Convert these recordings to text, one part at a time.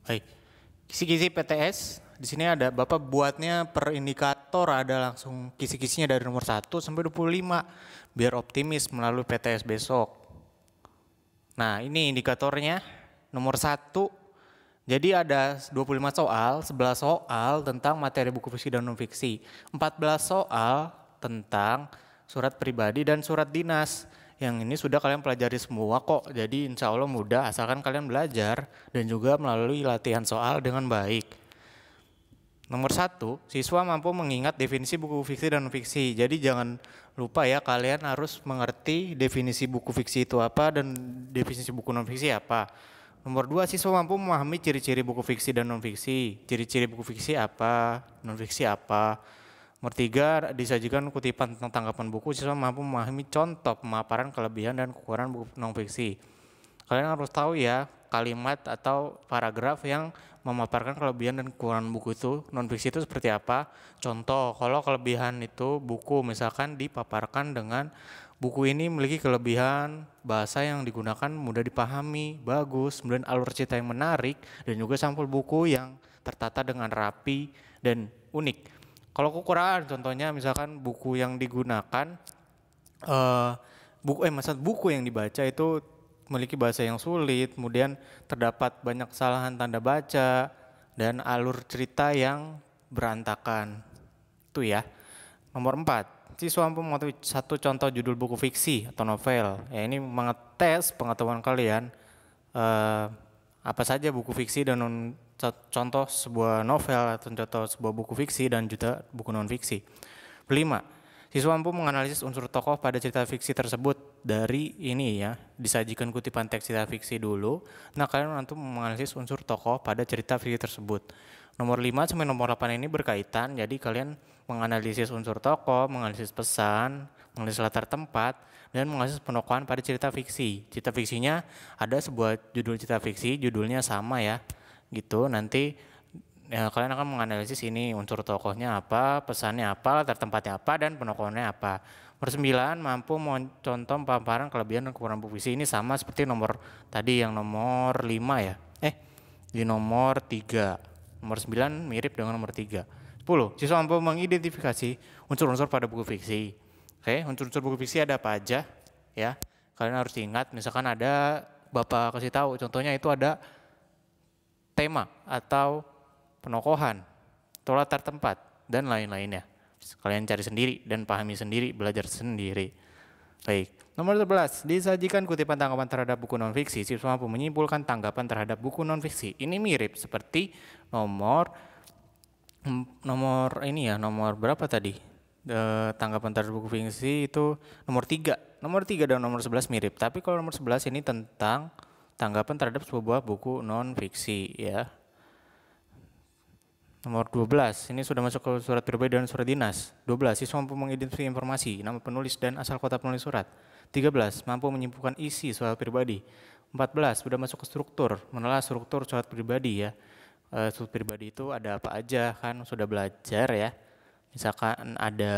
Baik, kisi-kisi PTS di sini ada Bapak buatnya per indikator, ada langsung kisi-kisinya dari nomor 1 sampai 25 biar optimis melalui PTS besok. Nah, ini indikatornya nomor 1. Jadi ada 25 soal, 11 soal tentang materi buku fiksi dan non fiksi, 14 soal tentang surat pribadi dan surat dinas. Yang ini sudah kalian pelajari semua kok, jadi insya Allah mudah asalkan kalian belajar dan juga melalui latihan soal dengan baik. Nomor 1, siswa mampu mengingat definisi buku fiksi dan non fiksi. Jadi jangan lupa ya, kalian harus mengerti definisi buku fiksi itu apa dan definisi buku non fiksi apa. Nomor 2, siswa mampu memahami ciri-ciri buku fiksi dan non fiksi. Ciri-ciri buku fiksi apa, non fiksi apa. Nomor 3, disajikan kutipan tentang tanggapan buku. Siswa mampu memahami contoh pemaparan kelebihan dan kekurangan buku non fiksi. Kalian harus tahu ya kalimat atau paragraf yang memaparkan kelebihan dan kekurangan buku itu non fiksi itu seperti apa. Contoh, kalau kelebihan itu buku misalkan dipaparkan dengan buku ini memiliki kelebihan bahasa yang digunakan mudah dipahami, bagus, kemudian alur cerita yang menarik, dan juga sampul buku yang tertata dengan rapi dan unik. Kalau kekurangan, contohnya misalkan buku yang digunakan, buku yang dibaca itu memiliki bahasa yang sulit, kemudian terdapat banyak kesalahan tanda baca, dan alur cerita yang berantakan. Itu ya. Nomor 4, siswa mampu mengetahui satu contoh judul buku fiksi atau novel. Ya, ini mengetes pengetahuan kalian apa saja buku fiksi dan contoh sebuah novel atau contoh sebuah buku fiksi dan juga buku non fiksi. 5, siswa mampu menganalisis unsur tokoh pada cerita fiksi tersebut. Dari ini ya, disajikan kutipan teks cerita fiksi dulu. Nah, kalian nanti menganalisis unsur tokoh pada cerita fiksi tersebut. Nomor 5 sampai nomor 8 ini berkaitan, jadi kalian menganalisis unsur tokoh, menganalisis pesan, menganalisis latar tempat, dan menganalisis penokohan pada cerita fiksi. Cerita fiksinya ada sebuah judul cerita fiksi, judulnya sama ya, gitu. Nanti ya, kalian akan menganalisis ini unsur tokohnya apa, pesannya apa, latar tempatnya apa, dan penokohannya apa. Nomor 9, mampu mencontoh pemaparan kelebihan dan kekurangan buku fiksi. Ini sama seperti nomor tadi yang nomor 5 ya. Di nomor 3. Nomor 9 mirip dengan nomor 3. 10, siswa mampu mengidentifikasi unsur-unsur pada buku fiksi. Oke, unsur-unsur buku fiksi ada apa aja ya? Kalian harus ingat, misalkan ada Bapak kasih tahu, contohnya itu ada tema atau penokohan, atau latar tempat, dan lain-lainnya. Kalian cari sendiri dan pahami sendiri, belajar sendiri. Baik, nomor 11, disajikan kutipan tanggapan terhadap buku non-fiksi. Siswa mampu menyimpulkan tanggapan terhadap buku non-fiksi. Ini mirip seperti nomor ini ya, nomor berapa tadi? Tanggapan terhadap buku fiksi itu nomor 3. Nomor 3 dan nomor 11 mirip, tapi kalau nomor 11 ini tentang tanggapan terhadap sebuah buku non-fiksi ya. Nomor 12, ini sudah masuk ke surat pribadi dan surat dinas. 12, siswa mampu mengidentifikasi informasi, nama penulis dan asal kota penulis surat. 13, mampu menyimpulkan isi surat pribadi. 14, sudah masuk ke struktur, menelaah struktur surat pribadi ya. Surat pribadi itu ada apa aja kan, sudah belajar ya. Misalkan ada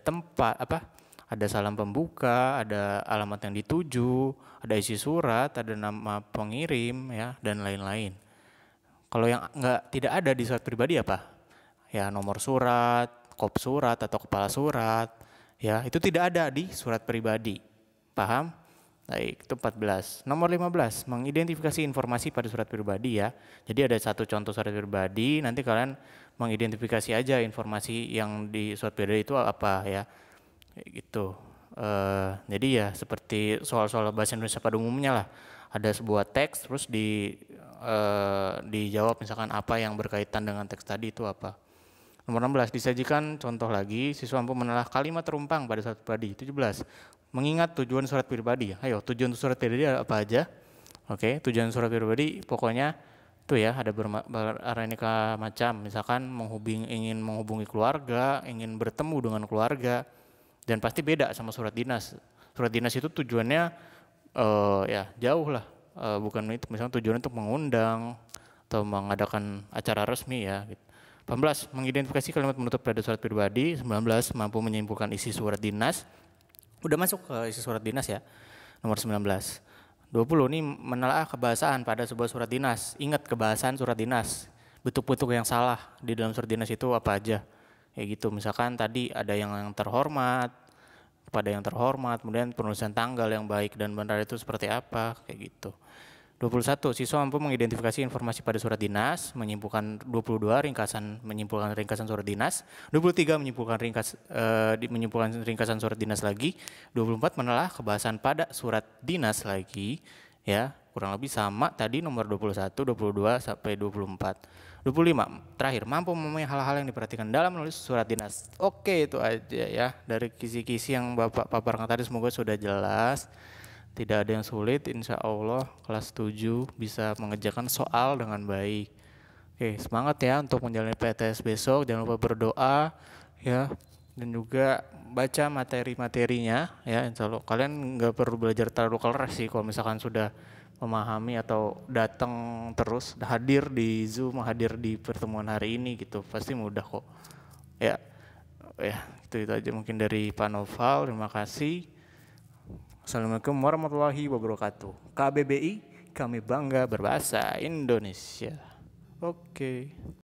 tempat ada salam pembuka, ada alamat yang dituju, ada isi surat, ada nama pengirim ya, dan lain-lain. Kalau yang tidak ada di surat pribadi apa? Ya, nomor surat, kop surat atau kepala surat, ya, itu tidak ada di surat pribadi. Paham? Baik, itu 14. Nomor 15, mengidentifikasi informasi pada surat pribadi ya. Jadi ada satu contoh surat pribadi, nanti kalian mengidentifikasi aja informasi yang di surat pribadi itu apa ya. Kayak gitu. Jadi ya seperti soal-soal bahasa Indonesia pada umumnya lah. Ada sebuah teks terus dijawab misalkan apa yang berkaitan dengan teks tadi itu apa. Nomor 16, disajikan contoh lagi, siswa mampu menelaah kalimat terumpang pada surat pribadi. 17, mengingat tujuan surat pribadi. Ayo, tujuan surat pribadi apa aja? Oke, tujuan surat pribadi pokoknya itu ya, ada beraneka macam. Misalkan ingin menghubungi keluarga, ingin bertemu dengan keluarga, dan pasti beda sama surat dinas. Surat dinas itu tujuannya ya jauh lah, bukan itu, misalnya tujuannya untuk mengundang atau mengadakan acara resmi ya gitu. 18, mengidentifikasi kalimat penutup pada surat pribadi. 19, mampu menyimpulkan isi surat dinas. Udah masuk ke isi surat dinas ya, nomor 19. 20 nih menelaah kebahasaan pada sebuah surat dinas. Ingat kebahasaan surat dinas. Bentuk-bentuk yang salah di dalam surat dinas itu apa aja. Kayak gitu. Misalkan tadi ada yang terhormat, kepada yang terhormat, kemudian penulisan tanggal yang baik dan benar itu seperti apa, kayak gitu. 21. Siswa mampu mengidentifikasi informasi pada surat dinas, menyimpulkan 22 menyimpulkan ringkasan surat dinas, 23 menyimpulkan ringkasan surat dinas lagi, 24 menelaah kebahasan pada surat dinas lagi, ya, kurang lebih sama tadi nomor 21, 22 sampai 24. 25 terakhir mampu memenuhi hal-hal yang diperhatikan dalam menulis surat dinas. Oke, itu aja ya dari kisi-kisi yang Bapak paparkan tadi, semoga sudah jelas. Tidak ada yang sulit, insya Allah kelas 7 bisa mengerjakan soal dengan baik. Oke, semangat ya untuk menjalani PTS besok. Jangan lupa berdoa ya, dan juga baca materi-materinya ya. Insya Allah kalian nggak perlu belajar terlalu keras sih kalau misalkan sudah memahami atau datang terus, hadir di Zoom, hadir di pertemuan hari ini gitu, pasti mudah kok. Ya, itu aja mungkin dari Pak Noval. Terima kasih. Assalamualaikum warahmatullahi wabarakatuh. KBBI, kami bangga berbahasa Indonesia. Oke.